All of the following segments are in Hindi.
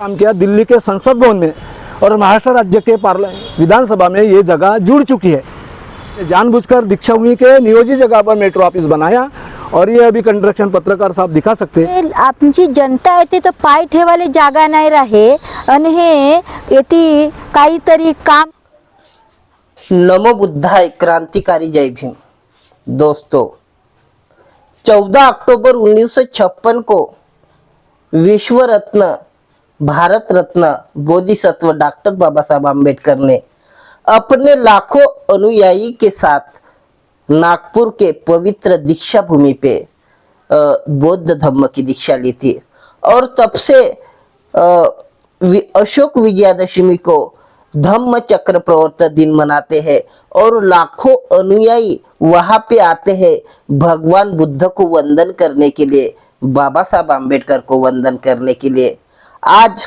काम किया दिल्ली के संसद भवन में और महाराष्ट्र राज्य के विधानसभा में ये जगह जुड़ चुकी है। जानबूझकर दीक्षा भूमि के नियोजित जगह पर मेट्रो ऑफिस बनाया और ये अभी कंस्ट्रक्शन पत्रकार साहब दिखा सकते हैं। आमची जनता येते तर पाय ठेवायला जागा नाही राहे आणि हे येते काहीतरी काम। नमो बुद्धाय, क्रांतिकारी जय भीम। दोस्तों, 14 अक्टूबर 1956 को विश्व रत्न, भारत रत्न बोधिसत्व डॉक्टर बाबा साहब आम्बेडकर ने अपने लाखों अनुयायी के साथ नागपुर के पवित्र दीक्षा भूमि पे बौद्ध धम्म की दीक्षा ली थी और तब से अशोक विजयादशमी को धम्म चक्र प्रवर्तन दिन मनाते हैं और लाखों अनुयायी वहां पे आते हैं भगवान बुद्ध को वंदन करने के लिए, बाबा साहब आम्बेडकर को वंदन करने के लिए। आज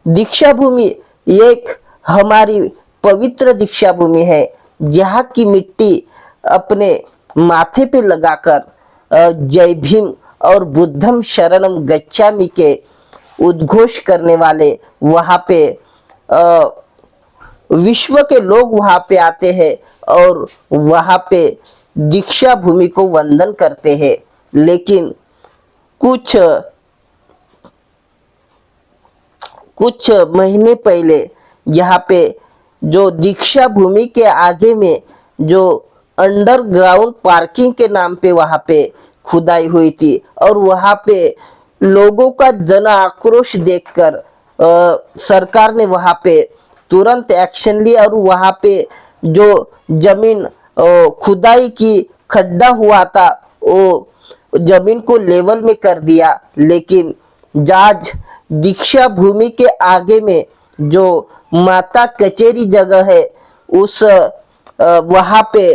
दीक्षा भूमि एक हमारी पवित्र दीक्षा भूमि है, जहाँ की मिट्टी अपने माथे पे लगाकर जय भीम और बुद्धम शरणम गच्छामि के उद्घोष करने वाले वहाँ पे विश्व के लोग वहाँ पे आते हैं और वहाँ पे दीक्षा भूमि को वंदन करते हैं। लेकिन कुछ महीने पहले यहाँ पे जो दीक्षा भूमि के आगे में जो अंडरग्राउंड पार्किंग के नाम पे वहाँ पे खुदाई हुई थी और वहाँ पे लोगों का जन आक्रोश देखकर सरकार ने वहाँ पे तुरंत एक्शन लिया और वहाँ पे जो जमीन खुदाई की खड्डा हुआ था वो जमीन को लेवल में कर दिया। लेकिन आज दीक्षा भूमि के आगे में जो माता कचेरी जगह है उस वहाँ पे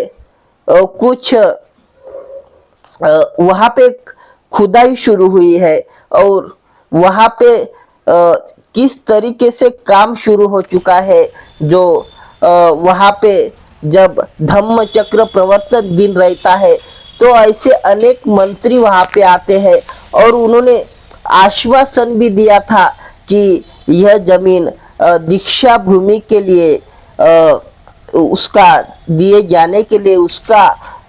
वहाँ पे खुदाई शुरू हुई है और वहाँ पे किस तरीके से काम शुरू हो चुका है। जो वहाँ पे जब धम्म चक्र प्रवर्तन दिन रहता है तो ऐसे अनेक मंत्री वहाँ पे आते हैं और उन्होंने आश्वासन भी दिया था कि यह जमीन दीक्षा भूमि के लिए उसका दिए जाने के लिए उसका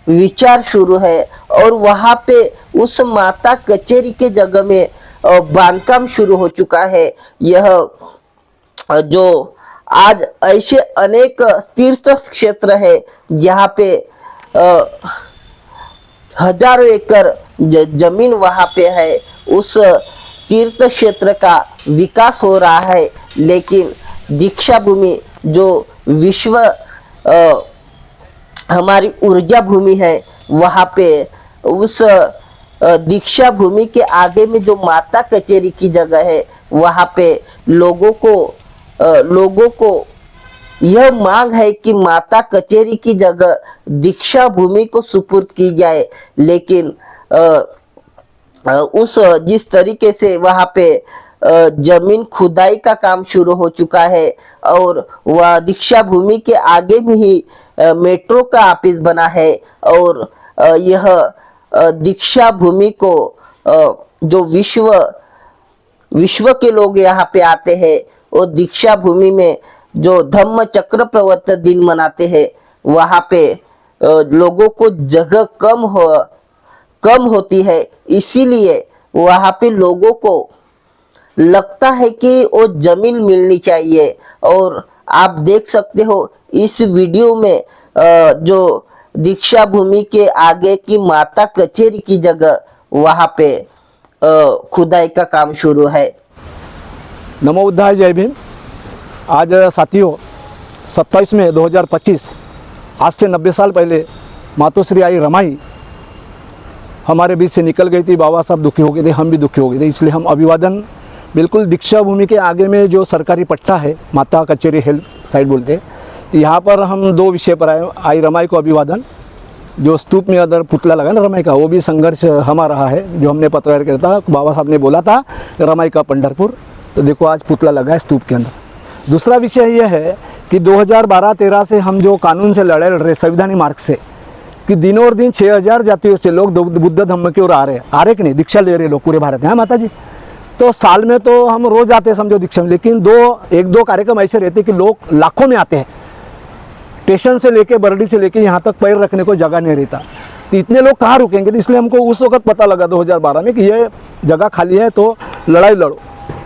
विचार शुरू है और वहाँ पे उस माता कचेरी के जगह में बांधकाम शुरू हो चुका है। यह जो आज ऐसे अनेक तीर्थ क्षेत्र है जहाँ पे हजारों एकड़ जमीन वहाँ पे है, उस तीर्थ क्षेत्र का विकास हो रहा है। लेकिन दीक्षा भूमि जो विश्व हमारी ऊर्जा भूमि है, वहाँ पे उस दीक्षा भूमि के आगे में जो माता कचेरी की जगह है वहाँ पे लोगों को यह मांग है कि माता कचेरी की जगह दीक्षा भूमि को सुपुर्द की जाए। लेकिन उस जिस तरीके से वहाँ पे जमीन खुदाई का काम शुरू हो चुका है और वह दीक्षा भूमि के आगे में ही मेट्रो का ऑफिस बना है और यह दीक्षा भूमि को जो विश्व के लोग यहाँ पे आते हैं और दीक्षा भूमि में जो धम्म चक्र प्रवर्तन दिन मनाते हैं वहाँ पे लोगों को जगह कम होती है, इसीलिए वहाँ पे लोगों को लगता है कि वो जमीन मिलनी चाहिए। और आप देख सकते हो इस वीडियो में जो दीक्षा भूमि के आगे की माता कचेरी की जगह वहाँ पे खुदाई का काम शुरू है। नमो बुद्धाय, जय भीम। आज साथियों 27 मई 2025, आज से 90 साल पहले मातोश्री आई रमाई हमारे बीच से निकल गई थी। बाबा साहब दुखी हो गए थे, हम भी दुखी हो गए थे, इसलिए हम अभिवादन बिल्कुल दीक्षा भूमि के आगे में जो सरकारी पट्टा है, माता कचेरी हेल्थ साइड बोलते हैं, तो यहाँ पर हम दो विषय पर आए। आई रमाई को अभिवादन, जो स्तूप में अदर पुतला लगा ना रमाई का, वो भी संघर्ष हमारा रहा है, जो हमने पत्रकार किया था। बाबा साहब ने बोला था रमाई का पंढरपुर, तो देखो आज पुतला लगा है स्तूप के अंदर। दूसरा विषय यह है कि 2012-13 से हम जो कानून से लड़ रहे संविधानिक मार्ग से, कि दिनों और दिन 6000 जातियों से लोग बुद्ध धम्म की ओर आ रहे कि नहीं, दीक्षा ले रहे लोग पूरे भारत में। हाँ माता जी, तो साल में तो हम रोज आते हैं समझो दीक्षा में, लेकिन एक दो कार्यक्रम ऐसे रहते कि लोग लाखों में आते हैं। स्टेशन से लेके बरडी से लेके यहाँ तक पैर रखने को जगह नहीं रहता, तो इतने लोग कहाँ रुकेंगे। तो इसलिए हमको उस वक्त पता लगा 2012 में कि ये जगह खाली है, तो लड़ाई लड़ो।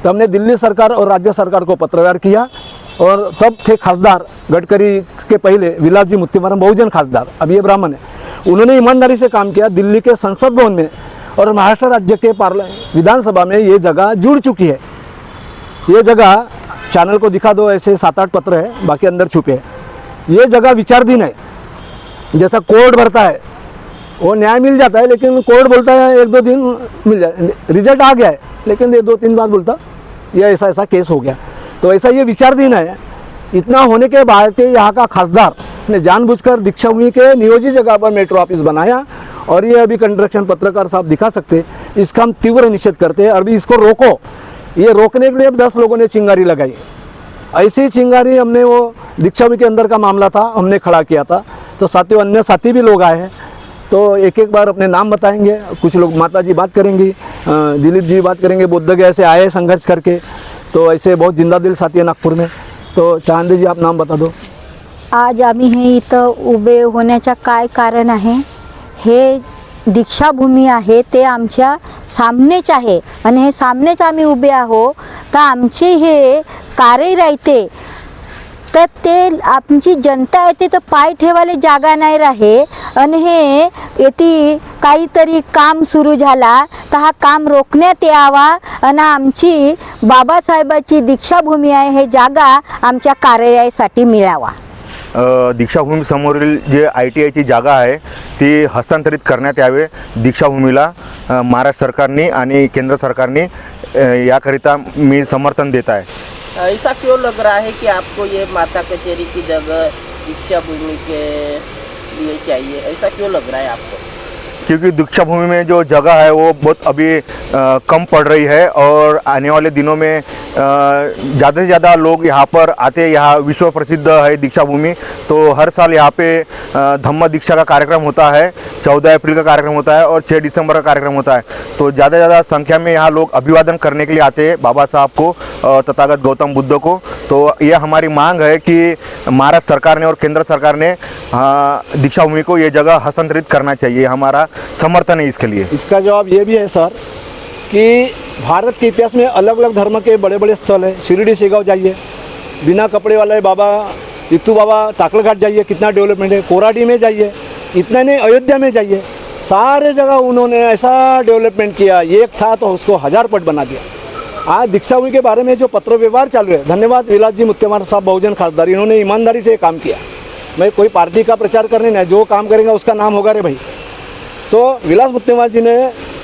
तो हमने दिल्ली सरकार और राज्य सरकार को पत्रव्यवहार किया, और तब थे खासदार गडकरी के पहले विलास जी मुत्तीमारम, बहुजन खासदार, अब ये ब्राह्मण है। उन्होंने ईमानदारी से काम किया। दिल्ली के संसद भवन में और महाराष्ट्र राज्य के विधानसभा में ये जगह जुड़ चुकी है। ये जगह चैनल को दिखा दो, ऐसे 7-8 पत्र है, बाकी अंदर छुपे हैं। ये जगह विचारधीन है। जैसा कोर्ट भरता है वो न्याय मिल जाता है, लेकिन कोर्ट बोलता है 1-2 दिन मिल जाए, रिजल्ट आ गया है, लेकिन 2-3 बार बोलता ये ऐसा केस हो गया। तो ऐसा ये विचारधीन है। इतना होने के बाद के यहाँ का खासदार ने जानबूझकर दीक्षाभूमि के नियोजित जगह पर मेट्रो ऑफिस बनाया, और ये अभी कंस्ट्रक्शन पत्रकार साहब दिखा सकते, इसका हम तीव्र निषेध करते हैं। अभी इसको रोको। ये रोकने के लिए 10 लोगों ने चिंगारी लगाई। ऐसी चिंगारी हमने वो दीक्षाभूमि के अंदर का मामला था, हमने खड़ा किया था। तो साथियों, अन्य साथी भी लोग आए हैं, तो एक बार अपने नाम बताएंगे। कुछ लोग, माता जी बात करेंगी, दिलीप जी बात करेंगे, बोधगया से आए संघर्ष करके। तो ऐसे बहुत जिंदा दिल साथी है नागपूर में। तो चांदे जी, आप नाम बता दो। आज आम्ही हे इथं उभे होण्याचं काय कारण आहे, हे दीक्षाभूमी आहे ते आमच्या सामनेच आहे, आणि हे सामनेच आम्ही उभे आहो। तर आमचे हे कार्य राहते, तर ते आमची जनता येते तर पाय ठेवायला जागा नाही राहे, आणि हे येथे काहीतरी काम सुरू झाला तर हा काम रोखण्यात यावा, आणि आमची बाबासाहेबाची दीक्षाभूमी आहे हे जागा आमच्या कार्यालयासाठी मिळावा। दीक्षाभूमी समोरील जे ITIची जागा आहे ती हस्तांतरित करण्यात यावे दीक्षाभूमीला। महाराष्ट्र सरकारने आणि केंद्र सरकारने याकरिता मी समर्थन देत आहे। ऐसा क्यों लग रहा है कि आपको ये माता कचहरी की जगह दीक्षाभूमि के लिए चाहिए, ऐसा क्यों लग रहा है आपको? क्योंकि दीक्षाभूमि में जो जगह है वो बहुत अभी कम पड़ रही है, और आने वाले दिनों में ज़्यादा से ज़्यादा लोग यहाँ पर आते। यहाँ विश्व प्रसिद्ध है दीक्षाभूमि, तो हर साल यहाँ पे धम्म दीक्षा का कार्यक्रम होता है। 14 अप्रैल का कार्यक्रम होता है और 6 दिसंबर का कार्यक्रम होता है। तो ज़्यादा से ज़्यादा संख्या में यहाँ लोग अभिवादन करने के लिए आते हैं बाबा साहब को, तथागत गौतम बुद्ध को। तो ये हमारी मांग है कि महाराष्ट्र सरकार ने और केंद्र सरकार ने दीक्षाभूमि को ये जगह हस्तांतरित करना चाहिए। हमारा समर्थन है इसके लिए। इसका जवाब ये भी है सर कि भारत के इतिहास में अलग अलग धर्म के बड़े बड़े स्थल है। शिरडी शेगांव जाइए, बिना कपड़े वाले बाबा इतू बाबा टाकल घाट जाइए, कितना डेवलपमेंट है। कोराडी में जाइए, इतना नहीं, अयोध्या में जाइए, सारे जगह उन्होंने ऐसा डेवलपमेंट किया। एक था तो उसको 1000 पट बना दिया। आज दीक्षाभूमि के बारे में जो पत्र व्यवहार चालू है, धन्यवाद विलास जी मुत्तीमार साहब, बहुजन खासदार, इन्होंने ईमानदारी से काम किया। मैं कोई पार्टी का प्रचार करने नहीं, जो काम करेंगे उसका नाम होगा रे भाई। तो विलास मुत्तीमार जी ने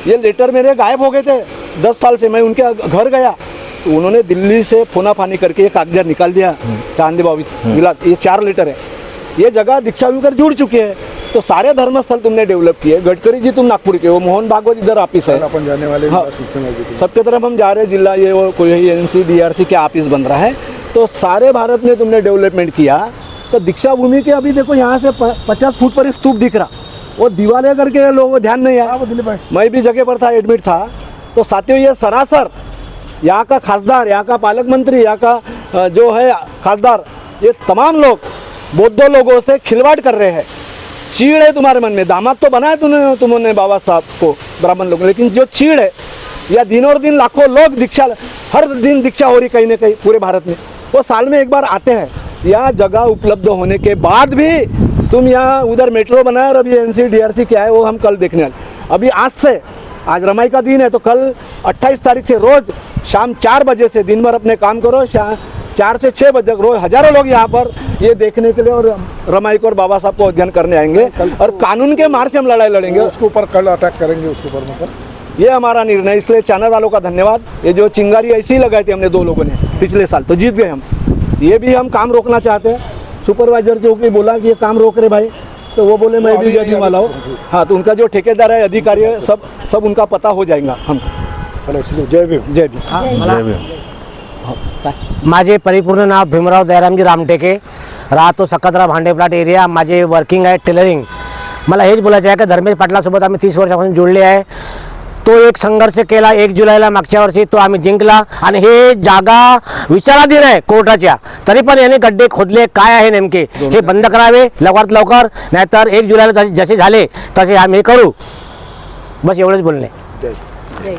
ये लेटर मेरे गायब हो गए थे 10 साल से। मैं उनके घर गया तो उन्होंने दिल्ली से फोनाफानी करके ये कागजात निकाल दिया। चांदी बाबू विलास, ये 4 लेटर है। ये जगह दीक्षाभूमि कर जुड़ चुकी है। तो सारे धर्मस्थल तुमने डेवलप किए। गडकरी जी तुम नागपुर के हो, मोहन भागवत इधर ऑफिस है, अपन जाने वाले हाँ, सबके तरफ हम जा रहे हैं। जिला ये वो कोई NC DRC के ऑफिस बन रहा है। तो सारे भारत में तुमने डेवलपमेंट किया। तो दीक्षाभूमि के अभी देखो यहाँ से 50 फुट पर स्तूप दिख रहा, वो दीवारें करके लोगों को ध्यान नहीं आया। मैं भी जगह पर था, एडमिट था। तो साथियों, ये सरासर यहाँ का खासदार, यहाँ का पालक मंत्री, यहाँ का जो है खासदार, ये तमाम लोग बौद्ध लोगों से खिलवाड़ कर रहे हैं। चीड़ है तुम्हारे मन में। दामाद तो बनाया तुमने बाबा साहब को, ब्राह्मण लोग, लेकिन जो चीड़ है, या दिन और दिन लाखों लोग दीक्षा, हर दिन दीक्षा हो रही कहीं ना कहीं पूरे भारत में, वो साल में एक बार आते हैं। यहाँ जगह उपलब्ध होने के बाद भी तुम यहाँ उधर मेट्रो बनाया, और अभी NC DRC क्या है वो हम कल देखने वाले। अभी आज से, आज रमाई का दिन है, तो कल 28 तारीख से रोज शाम 4 बजे से दिन भर अपने काम करो। 4 से 6 बजे तक रोज हजारों लोग यहाँ पर ये देखने के लिए और रमाई को और बाबा साहब को अध्ययन करने आएंगे, और कानून के मार्ग से हम लड़ाई लड़ेंगे। उसके ऊपर कल अटैक करेंगे, उसके ऊपर मतलब ये हमारा निर्णय। इसलिए चैनल वालों का धन्यवाद। ये जो चिंगारी ऐसी ही लगाई थी हमने 2 लोगों ने पिछले साल, तो जीत गए हम। ये भी हम काम रोकना चाहते हैं। सुपरवाइजर जो कि बोला कि ये काम रोक रहे भाई, तो वो बोले मैं भी जज वाला हूँ। हाँ, तो उनका जो ठेकेदार है, अधिकारी है, सब उनका पता हो जाएगा हमको। चलो, जय भीम। जय भीम। माझे परिपूर्ण नाव भीमराव दयारामजी रामटेके, राहतो सकतरा भांडे प्लाट एरिया। माझे वर्किंग आहे टेलरिंग। मला हेच बोलायचं आहे की धर्मेश पाटलासोबत आम्ही 30 वर्षापासून जोडले आहे। तो एक संघर्ष केला 1 जुलैला मागच्या वर्षी, तो आम्ही जिंकला आणि हे जागा विचाराधीन आहे कोर्टाच्या, तरी पण यांनी गड्डे खोदले. काय आहे नेमके हे बंद करावे लवकरात लवकर, नाहीतर 1 जुलैला जसे झाले तसे आम्ही करू. बस एवढंच बोलणे. जय